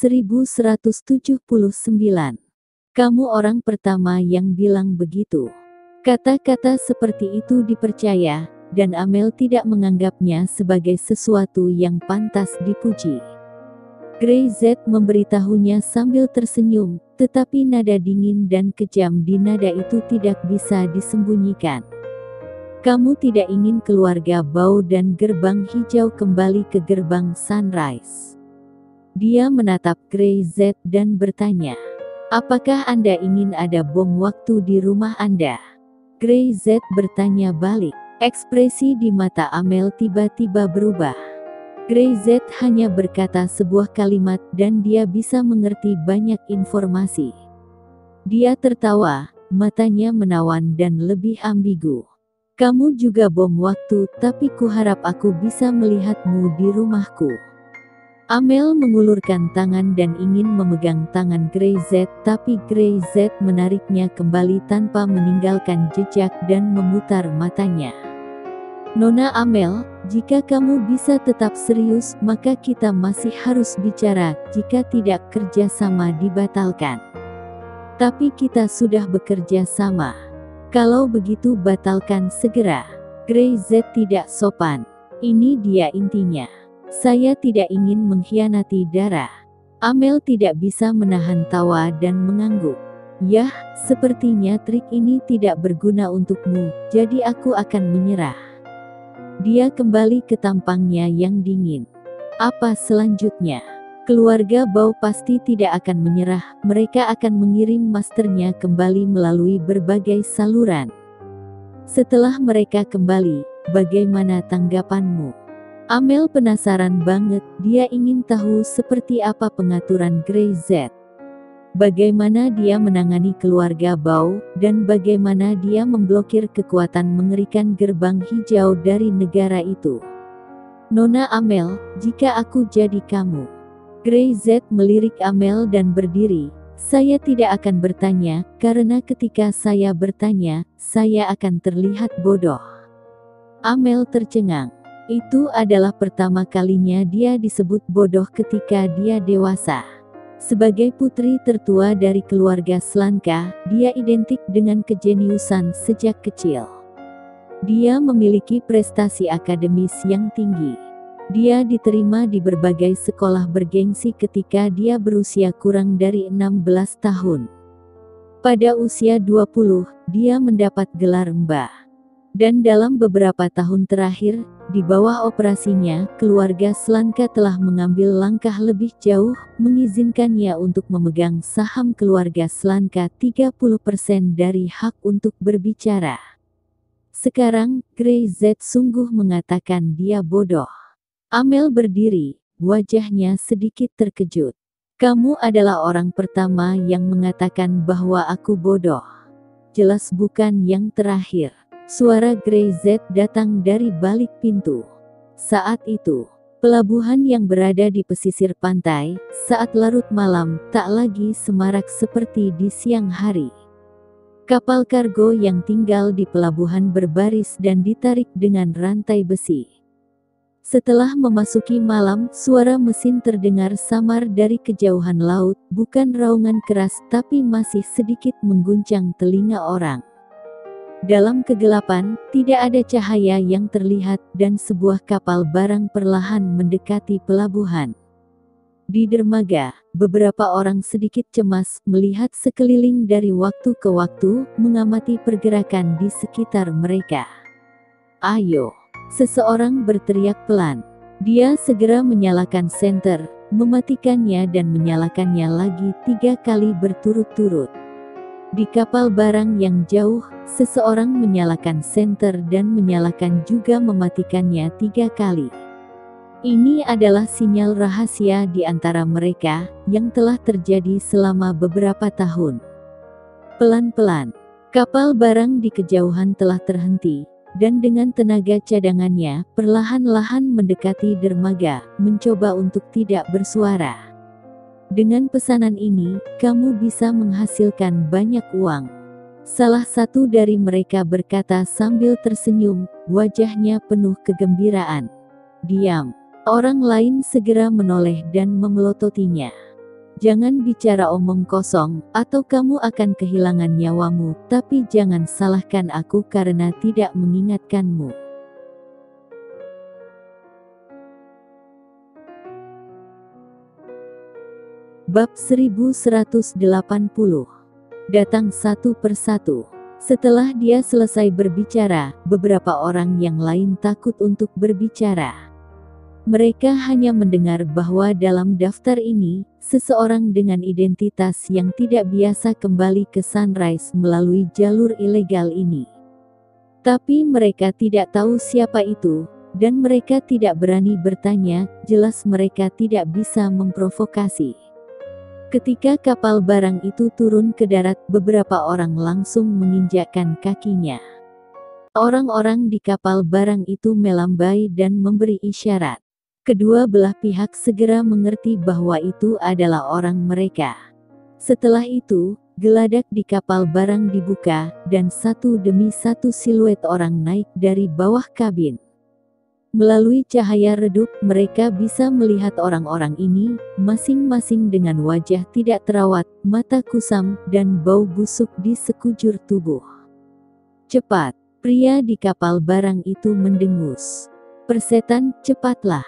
1179. Kamu orang pertama yang bilang begitu. Kata-kata seperti itu dipercaya, dan Amel tidak menganggapnya sebagai sesuatu yang pantas dipuji. Grey-Z memberitahunya sambil tersenyum, tetapi nada dingin dan kejam di nada itu tidak bisa disembunyikan. Kamu tidak ingin keluarga Bau dan gerbang hijau kembali ke gerbang Sunrise. Dia menatap Grey-Z dan bertanya, apakah Anda ingin ada bom waktu di rumah Anda? Grey-Z bertanya balik. Ekspresi di mata Amel tiba-tiba berubah. Grey-Z hanya berkata sebuah kalimat dan dia bisa mengerti banyak informasi. Dia tertawa, matanya menawan dan lebih ambigu. Kamu juga bom waktu, tapi kuharap aku bisa melihatmu di rumahku. Amel mengulurkan tangan dan ingin memegang tangan Grey-Z, tapi Grey-Z menariknya kembali tanpa meninggalkan jejak dan memutar matanya. Nona Amel, jika kamu bisa tetap serius, maka kita masih harus bicara. Jika tidak, kerjasama dibatalkan. Tapi kita sudah bekerja sama. Kalau begitu batalkan segera. Grey-Z tidak sopan. Ini dia intinya. Saya tidak ingin mengkhianati Dara. Amel tidak bisa menahan tawa dan mengangguk. Yah, sepertinya trik ini tidak berguna untukmu, jadi aku akan menyerah. Dia kembali ke tampangnya yang dingin. Apa selanjutnya? Keluarga Bau pasti tidak akan menyerah, mereka akan mengirim masternya kembali melalui berbagai saluran. Setelah mereka kembali, bagaimana tanggapanmu? Amel penasaran banget, dia ingin tahu seperti apa pengaturan Grey-Z. Bagaimana dia menangani keluarga Bau, dan bagaimana dia memblokir kekuatan mengerikan gerbang hijau dari negara itu. Nona Amel, jika aku jadi kamu. Grey-Z melirik Amel dan berdiri. Saya tidak akan bertanya, karena ketika saya bertanya, saya akan terlihat bodoh. Amel tercengang. Itu adalah pertama kalinya dia disebut bodoh ketika dia dewasa. Sebagai putri tertua dari keluarga Slanka, dia identik dengan kejeniusan sejak kecil. Dia memiliki prestasi akademis yang tinggi. Dia diterima di berbagai sekolah bergengsi ketika dia berusia kurang dari 16 tahun. Pada usia 20, dia mendapat gelar Mbah. Dan dalam beberapa tahun terakhir, di bawah operasinya, keluarga Slanka telah mengambil langkah lebih jauh, mengizinkannya untuk memegang saham keluarga Slanka 30% dari hak untuk berbicara. Sekarang, Grey-Z sungguh mengatakan dia bodoh. Amel berdiri, wajahnya sedikit terkejut. Kamu adalah orang pertama yang mengatakan bahwa aku bodoh. Jelas bukan yang terakhir. Suara Grey-Z datang dari balik pintu. Saat itu, pelabuhan yang berada di pesisir pantai, saat larut malam, tak lagi semarak seperti di siang hari. Kapal kargo yang tinggal di pelabuhan berbaris dan ditarik dengan rantai besi. Setelah memasuki malam, suara mesin terdengar samar dari kejauhan laut, bukan raungan keras tapi masih sedikit mengguncang telinga orang. Dalam kegelapan, tidak ada cahaya yang terlihat, dan sebuah kapal barang perlahan mendekati pelabuhan. Di dermaga, beberapa orang sedikit cemas, melihat sekeliling dari waktu ke waktu, mengamati pergerakan di sekitar mereka. Ayo! Seseorang berteriak pelan. Dia segera menyalakan senter, mematikannya dan menyalakannya lagi 3 kali berturut-turut. Di kapal barang yang jauh, seseorang menyalakan senter dan menyalakan juga mematikannya 3 kali. Ini adalah sinyal rahasia di antara mereka, yang telah terjadi selama beberapa tahun. Pelan-pelan, kapal barang di kejauhan telah terhenti, dan dengan tenaga cadangannya, perlahan-lahan mendekati dermaga, mencoba untuk tidak bersuara. Dengan pesanan ini, kamu bisa menghasilkan banyak uang. Salah satu dari mereka berkata sambil tersenyum, wajahnya penuh kegembiraan. Diam. Orang lain segera menoleh dan memelototinya. Jangan bicara omong kosong, atau kamu akan kehilangan nyawamu, tapi jangan salahkan aku karena tidak mengingatkanmu. Bab 1180. Datang satu persatu. Setelah dia selesai berbicara, beberapa orang yang lain takut untuk berbicara. Mereka hanya mendengar bahwa dalam daftar ini, seseorang dengan identitas yang tidak biasa kembali ke Sunrise melalui jalur ilegal ini. Tapi mereka tidak tahu siapa itu, dan mereka tidak berani bertanya, jelas mereka tidak bisa memprovokasi. Ketika kapal barang itu turun ke darat, beberapa orang langsung menginjakkan kakinya. Orang-orang di kapal barang itu melambai dan memberi isyarat. Kedua belah pihak segera mengerti bahwa itu adalah orang mereka. Setelah itu, geladak di kapal barang dibuka, dan satu demi satu siluet orang naik dari bawah kabin. Melalui cahaya redup, mereka bisa melihat orang-orang ini, masing-masing dengan wajah tidak terawat, mata kusam, dan bau busuk di sekujur tubuh. Cepat, pria di kapal barang itu mendengus. Persetan, cepatlah.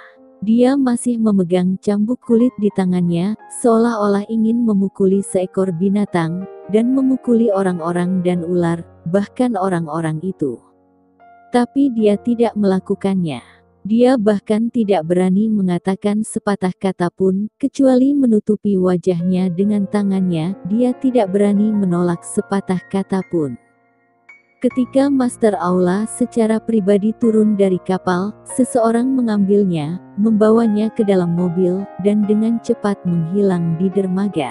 Dia masih memegang cambuk kulit di tangannya, seolah-olah ingin memukuli seekor binatang, dan memukuli orang-orang dan ular, bahkan orang-orang itu. Tapi dia tidak melakukannya. Dia bahkan tidak berani mengatakan sepatah kata pun, kecuali menutupi wajahnya dengan tangannya. Dia tidak berani menolak sepatah kata pun. Ketika Master Aula secara pribadi turun dari kapal, seseorang mengambilnya, membawanya ke dalam mobil, dan dengan cepat menghilang di dermaga.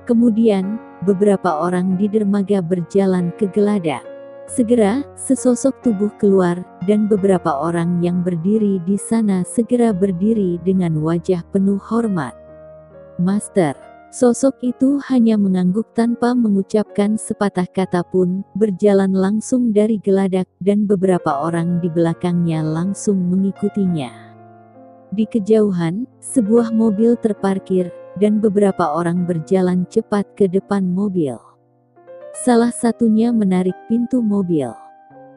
Kemudian, beberapa orang di dermaga berjalan ke geladak. Segera, sesosok tubuh keluar, dan beberapa orang yang berdiri di sana segera berdiri dengan wajah penuh hormat. Master. Sosok itu hanya mengangguk tanpa mengucapkan sepatah kata pun, berjalan langsung dari geladak, dan beberapa orang di belakangnya langsung mengikutinya. Di kejauhan, sebuah mobil terparkir, dan beberapa orang berjalan cepat ke depan mobil. Salah satunya menarik pintu mobil.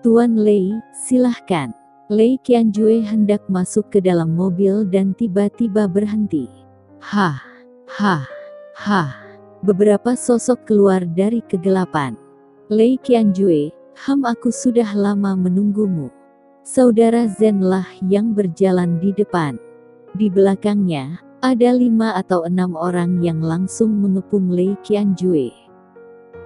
Tuan Lei, silahkan. Lei Qianjue hendak masuk ke dalam mobil dan tiba-tiba berhenti. Hah, hah. Hah, beberapa sosok keluar dari kegelapan. Lei Qianjue, aku sudah lama menunggumu. Saudara Zen lah yang berjalan di depan. Di belakangnya, ada 5 atau 6 orang yang langsung mengepung Lei Qianjue.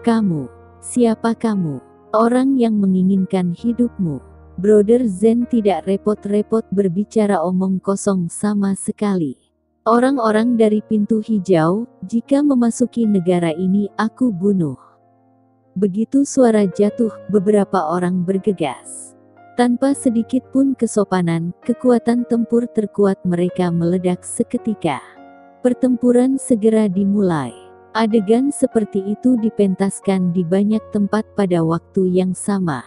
Kamu, siapa kamu? Orang yang menginginkan hidupmu. Brother Zen tidak repot-repot berbicara omong kosong sama sekali. Orang-orang dari pintu hijau, jika memasuki negara ini aku bunuh. Begitu suara jatuh, beberapa orang bergegas. Tanpa sedikit pun kesopanan, kekuatan tempur terkuat mereka meledak seketika. Pertempuran segera dimulai. Adegan seperti itu dipentaskan di banyak tempat pada waktu yang sama.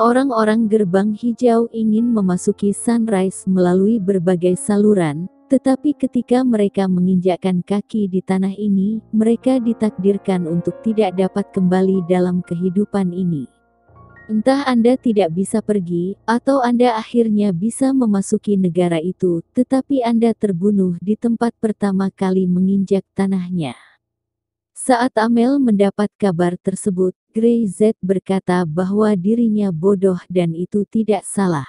Orang-orang gerbang hijau ingin memasuki Sunrise melalui berbagai saluran, tetapi ketika mereka menginjakkan kaki di tanah ini, mereka ditakdirkan untuk tidak dapat kembali dalam kehidupan ini. Entah Anda tidak bisa pergi, atau Anda akhirnya bisa memasuki negara itu, tetapi Anda terbunuh di tempat pertama kali menginjak tanahnya. Saat Amel mendapat kabar tersebut, Grey Z berkata bahwa dirinya bodoh dan itu tidak salah.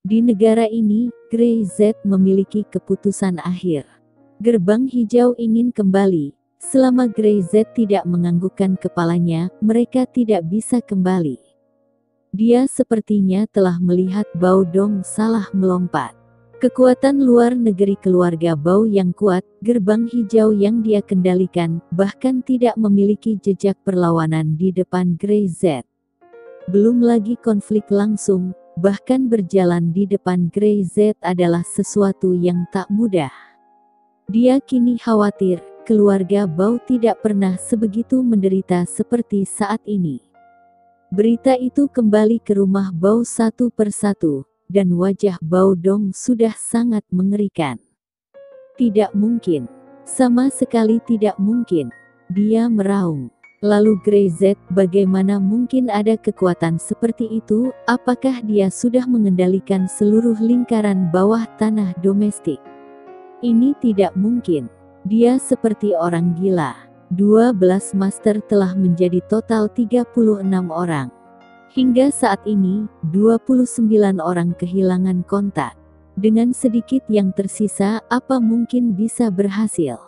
Di negara ini, Grey Z memiliki keputusan akhir. Gerbang hijau ingin kembali. Selama Grey Z tidak menganggukkan kepalanya, mereka tidak bisa kembali. Dia sepertinya telah melihat Bao Dong salah melompat. Kekuatan luar negeri keluarga Bao yang kuat, gerbang hijau yang dia kendalikan, bahkan tidak memiliki jejak perlawanan di depan Grey Z. Belum lagi konflik langsung, bahkan berjalan di depan Grey Z adalah sesuatu yang tak mudah. Dia kini khawatir, keluarga Bao tidak pernah sebegitu menderita seperti saat ini. Berita itu kembali ke rumah Bao satu persatu, dan wajah Bao Dong sudah sangat mengerikan. Tidak mungkin. Sama sekali tidak mungkin. Dia meraung. Lalu Grey Z, bagaimana mungkin ada kekuatan seperti itu? Apakah dia sudah mengendalikan seluruh lingkaran bawah tanah domestik? Ini tidak mungkin. Dia seperti orang gila. 12 master telah menjadi total 36 orang. Hingga saat ini, 29 orang kehilangan kontak. Dengan sedikit yang tersisa, apa mungkin bisa berhasil?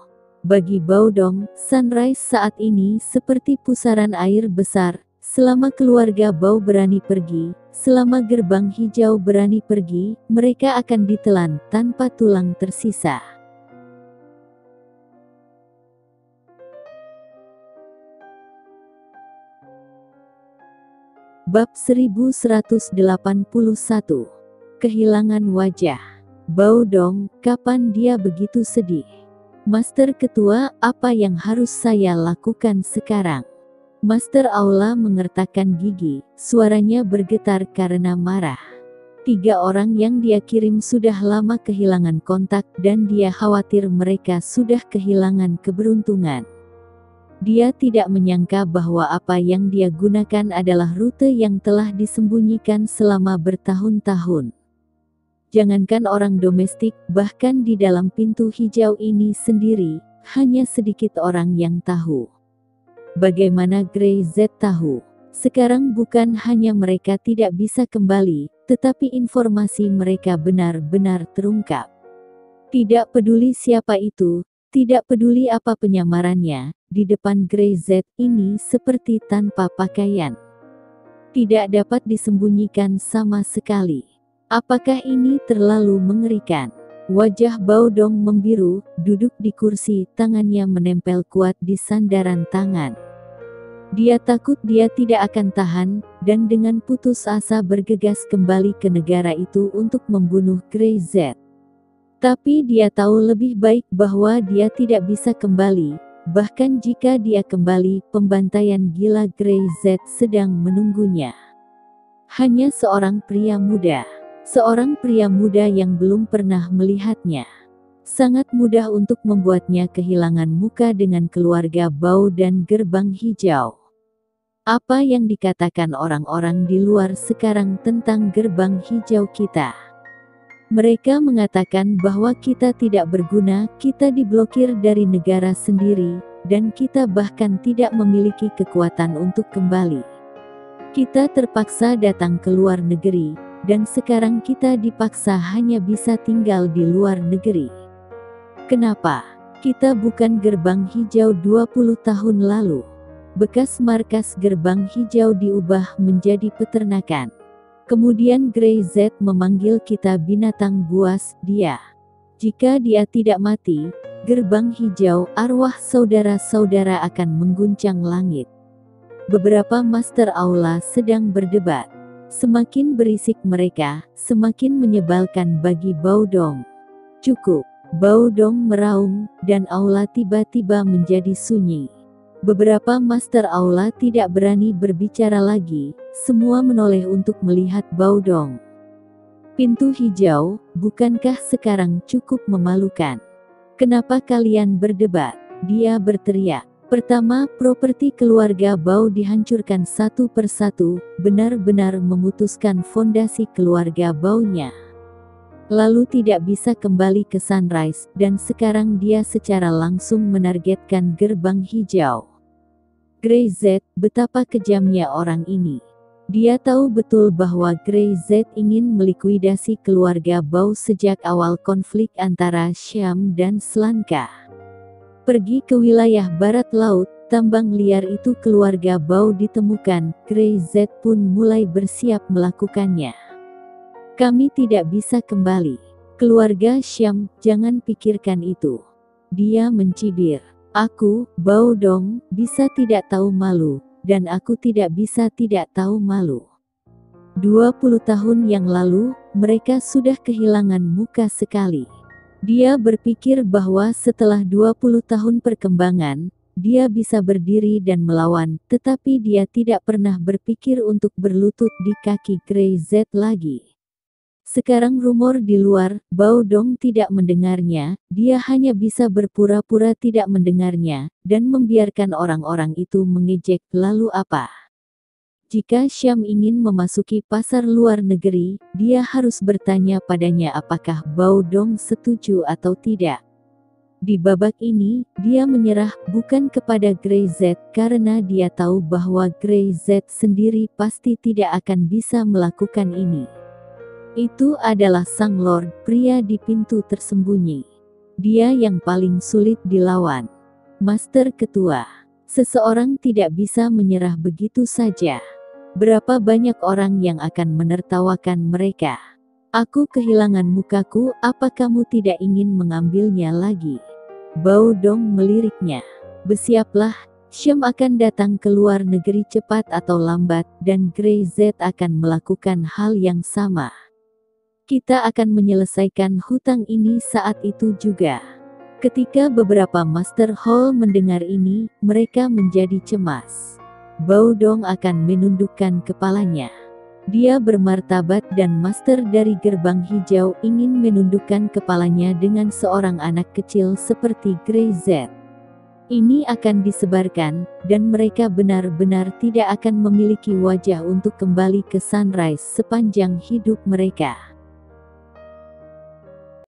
Bagi Baodong, Sunrise saat ini seperti pusaran air besar. Selama keluarga Bao berani pergi, selama gerbang hijau berani pergi, mereka akan ditelan tanpa tulang tersisa. Bab 1181. Kehilangan wajah. Baodong, kapan dia begitu sedih? Master Ketua, apa yang harus saya lakukan sekarang? Master Aula mengertakkan gigi, suaranya bergetar karena marah. 3 orang yang dia kirim sudah lama kehilangan kontak dan dia khawatir mereka sudah kehilangan keberuntungan. Dia tidak menyangka bahwa apa yang dia gunakan adalah rute yang telah disembunyikan selama bertahun-tahun. Jangankan orang domestik, bahkan di dalam pintu hijau ini sendiri, hanya sedikit orang yang tahu. Bagaimana Grey Z tahu? Sekarang bukan hanya mereka tidak bisa kembali, tetapi informasi mereka benar-benar terungkap. Tidak peduli siapa itu, tidak peduli apa penyamarannya, di depan Grey Z ini seperti tanpa pakaian. Tidak dapat disembunyikan sama sekali. Apakah ini terlalu mengerikan? Wajah Baodong membiru, duduk di kursi, tangannya menempel kuat di sandaran tangan. Dia takut dia tidak akan tahan, dan dengan putus asa bergegas kembali ke negara itu untuk membunuh Grey Z. Tapi dia tahu lebih baik bahwa dia tidak bisa kembali, bahkan jika dia kembali, pembantaian gila Grey Z sedang menunggunya. Hanya seorang pria muda. Seorang pria muda yang belum pernah melihatnya. Sangat mudah untuk membuatnya kehilangan muka dengan keluarga Bao dan gerbang hijau. Apa yang dikatakan orang-orang di luar sekarang tentang gerbang hijau kita? Mereka mengatakan bahwa kita tidak berguna, kita diblokir dari negara sendiri, dan kita bahkan tidak memiliki kekuatan untuk kembali. Kita terpaksa datang ke luar negeri, dan sekarang kita dipaksa hanya bisa tinggal di luar negeri. Kenapa? Kita bukan gerbang hijau 20 tahun lalu. Bekas markas gerbang hijau diubah menjadi peternakan. Kemudian Grey Z memanggil kita binatang buas, dia. Jika dia tidak mati, gerbang hijau, arwah saudara-saudara akan mengguncang langit. Beberapa master aula sedang berdebat. Semakin berisik mereka, semakin menyebalkan bagi Baodong. Cukup. Baodong meraung, dan aula tiba-tiba menjadi sunyi. Beberapa master aula tidak berani berbicara lagi, semua menoleh untuk melihat Baodong. Pintu hijau, bukankah sekarang cukup memalukan? Kenapa kalian berdebat? Dia berteriak. Pertama, properti keluarga Bao dihancurkan satu persatu, benar-benar memutuskan fondasi keluarga Bao-nya. Lalu tidak bisa kembali ke Sunrise, dan sekarang dia secara langsung menargetkan gerbang hijau. Grey Z, betapa kejamnya orang ini. Dia tahu betul bahwa Grey Z ingin melikuidasi keluarga Bao sejak awal konflik antara Syam dan Selanka. Pergi ke wilayah barat laut, tambang liar itu keluarga Bao ditemukan, Grey Z pun mulai bersiap melakukannya. Kami tidak bisa kembali. Keluarga Syam, jangan pikirkan itu. Dia mencibir. Aku, Baodong, bisa tidak tahu malu, dan aku tidak bisa tidak tahu malu. 20 tahun yang lalu, mereka sudah kehilangan muka sekali. Dia berpikir bahwa setelah 20 tahun perkembangan, dia bisa berdiri dan melawan, tetapi dia tidak pernah berpikir untuk berlutut di kaki Grey Z lagi. Sekarang rumor di luar, Bao Dong tidak mendengarnya, dia hanya bisa berpura-pura tidak mendengarnya, dan membiarkan orang-orang itu mengejek. Lalu apa? Jika Syam ingin memasuki pasar luar negeri, dia harus bertanya padanya apakah Bao Dong setuju atau tidak. Di babak ini, dia menyerah bukan kepada Grey Z karena dia tahu bahwa Grey Z sendiri pasti tidak akan bisa melakukan ini. Itu adalah sang Lord, pria di pintu tersembunyi. Dia yang paling sulit dilawan. Master Ketua. Seseorang tidak bisa menyerah begitu saja. Berapa banyak orang yang akan menertawakan mereka. Aku kehilangan mukaku, apa kamu tidak ingin mengambilnya lagi? Bao Dong meliriknya. Bersiaplah, Syam akan datang ke luar negeri cepat atau lambat, dan Grey Z akan melakukan hal yang sama. Kita akan menyelesaikan hutang ini saat itu juga. Ketika beberapa Master Hall mendengar ini, mereka menjadi cemas. Bao Dong akan menundukkan kepalanya. Dia bermartabat dan Master dari Gerbang Hijau ingin menundukkan kepalanya dengan seorang anak kecil seperti Grey Z. Ini akan disebarkan, dan mereka benar-benar tidak akan memiliki wajah untuk kembali ke Sunrise sepanjang hidup mereka.